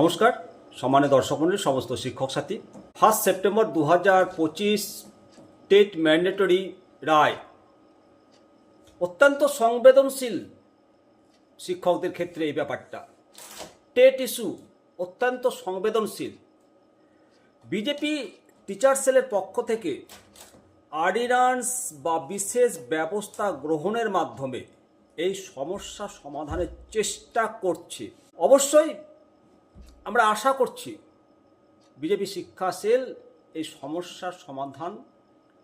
নমস্কার সম্মানীয় দর্শক মণ্ডলী, সমস্ত শিক্ষক সাথী। 1 সেপ্টেম্বর 2025 টেট ম্যান্ডেটরি রায় অত্যন্ত সংবেদনশীল শিক্ষকদের ক্ষেত্রে। এই ব্যাপারটা টেট ইস্যু অত্যন্ত সংবেদনশীল। বিজেপি টিচার সেলের পক্ষ থেকে অর্ডিন্যান্স বা বিশেষ ব্যবস্থা গ্রহণের মাধ্যমে এই সমস্যা সমাধানের চেষ্টা করছে। অবশ্যই আমরা আশা করছি বিজেপি শিক্ষা সেল এই সমস্যার সমাধান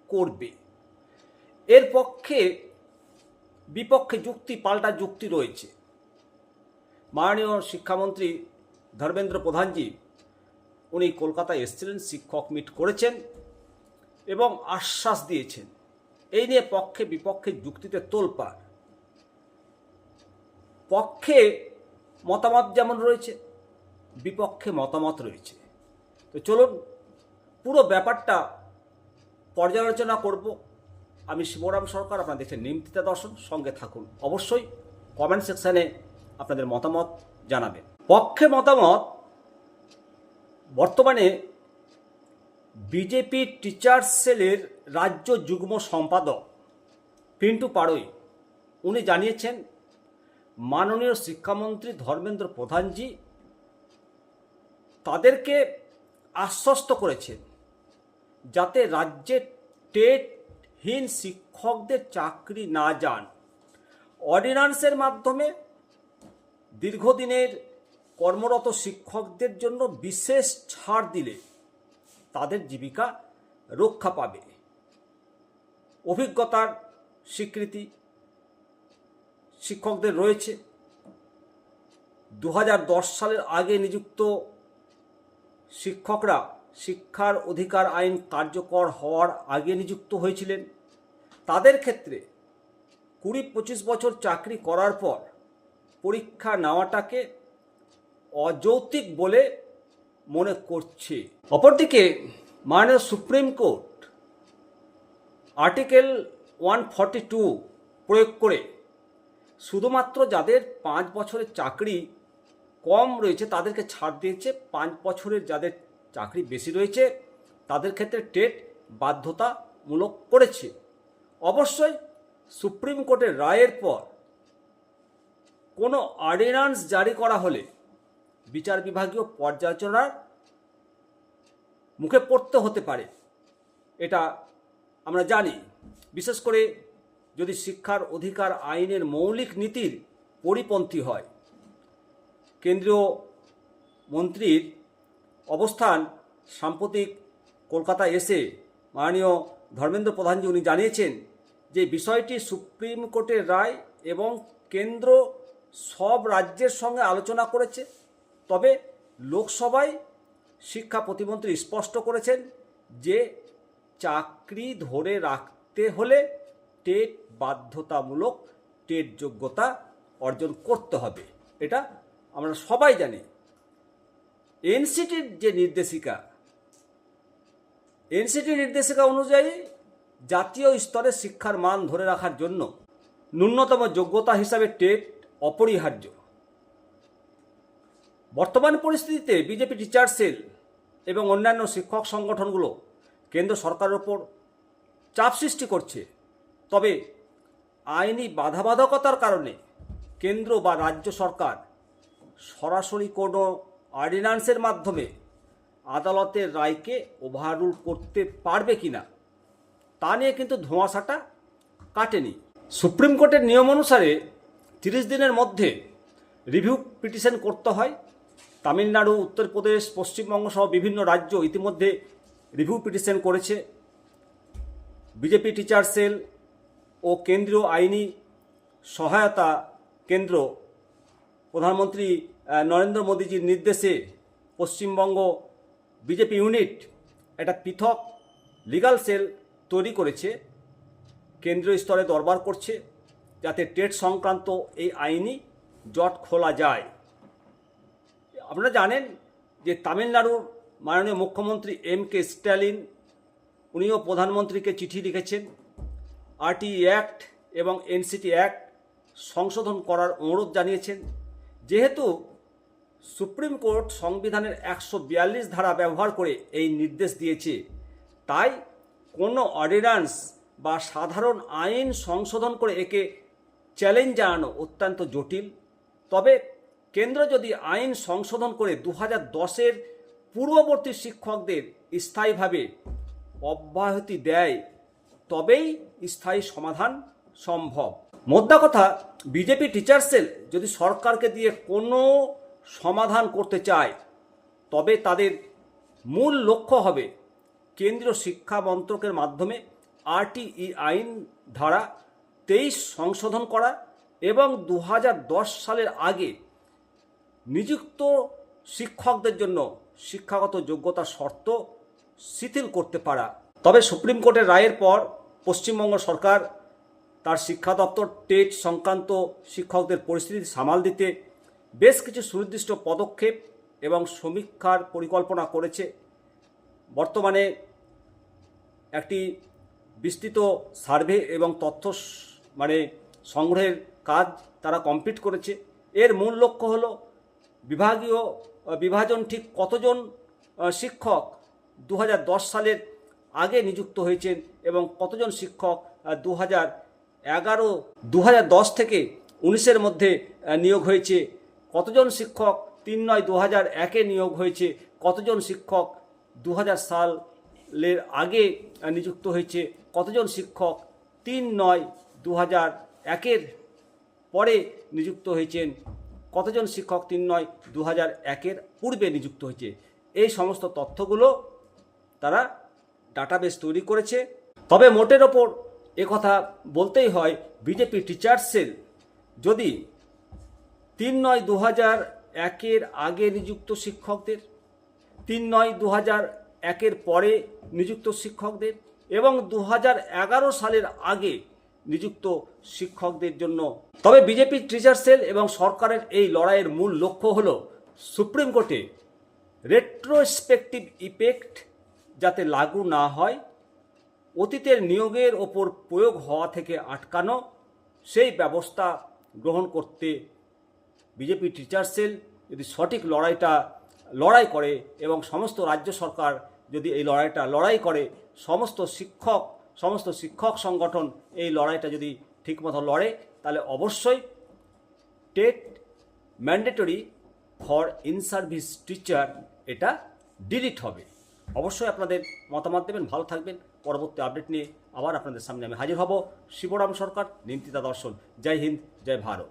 করবে। এর পক্ষে বিপক্ষে যুক্তি, পাল্টা যুক্তি রয়েছে। মাননীয় শিক্ষামন্ত্রী ধর্মেন্দ্র প্রধানজি উনি কলকাতায় এসেছিলেন, শিক্ষক মিট করেছেন এবং আশ্বাস দিয়েছেন। এই নিয়ে পক্ষে বিপক্ষে যুক্তিতে তোলপাড়। পক্ষে মতামত যেমন রয়েছে, বিপক্ষে মতামত রয়েছে। তো চলুন পুরো ব্যাপারটা পর্যালোচনা করব। আমি শিবরাম সরকার, আপনারা দেখছেন নিমতিতা দর্শন। সঙ্গে থাকুন, অবশ্যই কমেন্ট সেকশানে আপনাদের মতামত জানাবেন। পক্ষে মতামত, বর্তমানে বিজেপি টিচার সেলের রাজ্য যুগ্ম সম্পাদক পিন্টু পাড়ই উনি জানিয়েছেন মাননীয় শিক্ষামন্ত্রী ধর্মেন্দ্র প্রধানজি তাদেরকে আশ্বস্ত করেছেন যাতে রাজ্যে টেটহীন শিক্ষকদের চাকরি না যান। অর্ডিন্যান্সের মাধ্যমে দীর্ঘদিনের কর্মরত শিক্ষকদের জন্য বিশেষ ছাড় দিলে তাদের জীবিকা রক্ষা পাবে। অভিজ্ঞতার স্বীকৃতি শিক্ষকদের রয়েছে। 2010 সালের আগে নিযুক্ত শিক্ষকরা শিক্ষার অধিকার আইন কার্যকর হওয়ার আগে নিযুক্ত হয়েছিলেন। তাদের ক্ষেত্রে 20-25 বছর চাকরি করার পর পরীক্ষা নেওয়াটাকে অযৌক্তিক বলে মনে করছে। অপরদিকে মাননীয় সুপ্রিম কোর্ট আর্টিকেল 142 প্রয়োগ করে শুধুমাত্র যাদের 5 বছরের চাকরি কম রয়েছে তাদেরকে ছাড় দিয়েছে। 5 বছরের যাদের চাকরি বেশি রয়েছে তাদের ক্ষেত্রে টেট বাধ্যতামূলক করেছে। অবশ্যই সুপ্রিম কোর্টের রায়ের পর কোনো অর্ডিন্যান্স জারি করা হলে বিচার বিভাগীয় পর্যালোচনার মুখে পড়তে হতে পারে, এটা আমরা জানি। বিশেষ করে যদি শিক্ষার অধিকার আইনের মৌলিক নীতির পরিপন্থী হয়। কেন্দ্রীয় মন্ত্রীর অবস্থান সাম্প্রতিক কলকাতায় এসে মাননীয় ধর্মেন্দ্র প্রধানজি উনি জানিয়েছেন যে বিষয়টি সুপ্রিম কোর্টের রায় এবং কেন্দ্র সব রাজ্যের সঙ্গে আলোচনা করেছে। তবে লোকসভায় শিক্ষা প্রতিমন্ত্রী স্পষ্ট করেছেন যে চাকরি ধরে রাখতে হলে টেট বাধ্যতামূলক, টেট যোগ্যতা অর্জন করতে হবে। এটা আমরা সবাই জানি। এনসিটির যে নির্দেশিকা, নির্দেশিকা অনুযায়ী জাতীয় স্তরে শিক্ষার মান ধরে রাখার জন্য ন্যূনতম যোগ্যতা হিসাবে টেট অপরিহার্য। বর্তমান পরিস্থিতিতে বিজেপি টিচার সেল এবং অন্যান্য শিক্ষক সংগঠনগুলো কেন্দ্র সরকারের ওপর চাপ সৃষ্টি করছে। তবে আইনি বাধাবাধকতার কারণে কেন্দ্র বা রাজ্য সরকার সরাসরি কোনো অর্ডিন্যান্সের মাধ্যমে আদালতের রায়কে ওভাররুল করতে পারবে কিনা তা নিয়ে কিন্তু ধোঁয়াশাটা কাটেনি। সুপ্রিম কোর্টের নিয়ম অনুসারে 30 দিনের মধ্যে রিভিউ পিটিশন করতে হয়। তামিলনাড়ু, উত্তরপ্রদেশ, পশ্চিমবঙ্গ সহ বিভিন্ন রাজ্য ইতিমধ্যে রিভিউ পিটিশন করেছে। বিজেপি টিচার সেল ও কেন্দ্রীয় আইনি সহায়তা কেন্দ্র প্রধানমন্ত্রী নরেন্দ্র মোদীজির নির্দেশে পশ্চিমবঙ্গ বিজেপি ইউনিট একটা পৃথক লিগাল সেল তৈরি করেছে। কেন্দ্রীয় স্তরে দরবার করছে যাতে টেট সংক্রান্ত এই আইনি জট খোলা যায়। আপনারা জানেন যে তামিলনাড়ুর মাননীয় মুখ্যমন্ত্রী M.K. স্ট্যালিন উনিও প্রধানমন্ত্রীকে চিঠি লিখেছেন। RTE অ্যাক্ট এবং NCT অ্যাক্ট সংশোধন করার অনুরোধ জানিয়েছেন। যেহেতু সুপ্রিম কোর্ট সংবিধানের 142 ধারা ব্যবহার করে এই নির্দেশ দিয়েছে। তাই কোনো অর্ডিন্যান্স বা সাধারণ আইন সংশোধন করে একে চ্যালেঞ্জ জানানো অত্যন্ত জটিল। তবে কেন্দ্র যদি আইন সংশোধন করে 2010-এর পূর্ববর্তী শিক্ষকদের স্থায়ীভাবে অব্যাহতি দেয়, তবেই স্থায়ী সমাধান সম্ভব। মোদ্দা কথা, বিজেপি টিচার সেল যদি সরকারকে দিয়ে কোনো সমাধান করতে চায়, তবে তাদের মূল লক্ষ্য হবে কেন্দ্রীয় শিক্ষা মন্ত্রকের মাধ্যমে RTE আইন ধারা 23 সংশোধন করা এবং 2010 সালের আগে নিযুক্ত শিক্ষকদের জন্য শিক্ষাগত যোগ্যতার শর্ত শিথিল করতে পারা। তবে সুপ্রিম কোর্টের রায়ের পর পশ্চিমবঙ্গ সরকার তার শিক্ষা দপ্তর টেট সংক্রান্ত শিক্ষকদের পরিস্থিতি সামাল দিতে বেশ কিছু সুনির্দিষ্ট পদক্ষেপ এবং সমীক্ষার পরিকল্পনা করেছে। বর্তমানে একটি বিস্তৃত সার্ভে এবং তথ্য সংগ্রহের কাজ তারা কমপ্লিট করেছে। এর মূল লক্ষ্য হলো বিভাজন ঠিক কতজন শিক্ষক 2010 সালের আগে নিযুক্ত হয়েছেন এবং কতজন শিক্ষক 2010 থেকে 19-এর মধ্যে নিয়োগ হয়েছে, কতজন শিক্ষক 3/9/2001-এ নিয়োগ হয়েছে, কতজন শিক্ষক 2000 সালের আগে নিযুক্ত হয়েছে, কতজন শিক্ষক 3/9/2001-এর পরে নিযুক্ত হয়েছেন, কতজন শিক্ষক 3/9/2001-এর পূর্বে নিযুক্ত হয়েছে। এই সমস্ত তথ্যগুলো তারা ডাটাবেস তৈরি করেছে। তবে মোটের ওপর একথা বলতেই হয়, বিজেপি টিচার সেল যদি 3/9/2001-এর আগে নিযুক্ত শিক্ষকদের, 3/9/2001-এর পরে নিযুক্ত শিক্ষকদের এবং 2011 সালের আগে নিযুক্ত শিক্ষকদের জন্য, তবে বিজেপি টিচার সেল এবং সরকারের এই লড়াইয়ের মূল লক্ষ্য হল সুপ্রিম কোর্টে রেট্রোস্পেক্টিভ ইফেক্ট যাতে লাগু না হয়, অতীতের নিয়োগের ওপর প্রয়োগ হওয়া থেকে আটকানো, সেই ব্যবস্থা গ্রহণ করতে বিজেপি টিচার সেল যদি সঠিক লড়াই করে এবং সমস্ত রাজ্য সরকার যদি এই লড়াই করে, সমস্ত শিক্ষক সংগঠন এই লড়াইটা যদি ঠিকমতো লড়ে, তাহলে অবশ্যই TET mandatory for in service teacher এটা ডিলিট হবে। অবশ্যই আপনাদের মতামত দেবেন। ভালো থাকবেন। পরবর্তী আপডেট নিয়ে আবার আপনাদের সামনে আমি হাজির হব। শিবরাম সরকার, নিমতিতা দর্শন। জয় হিন্দ, জয় ভারত।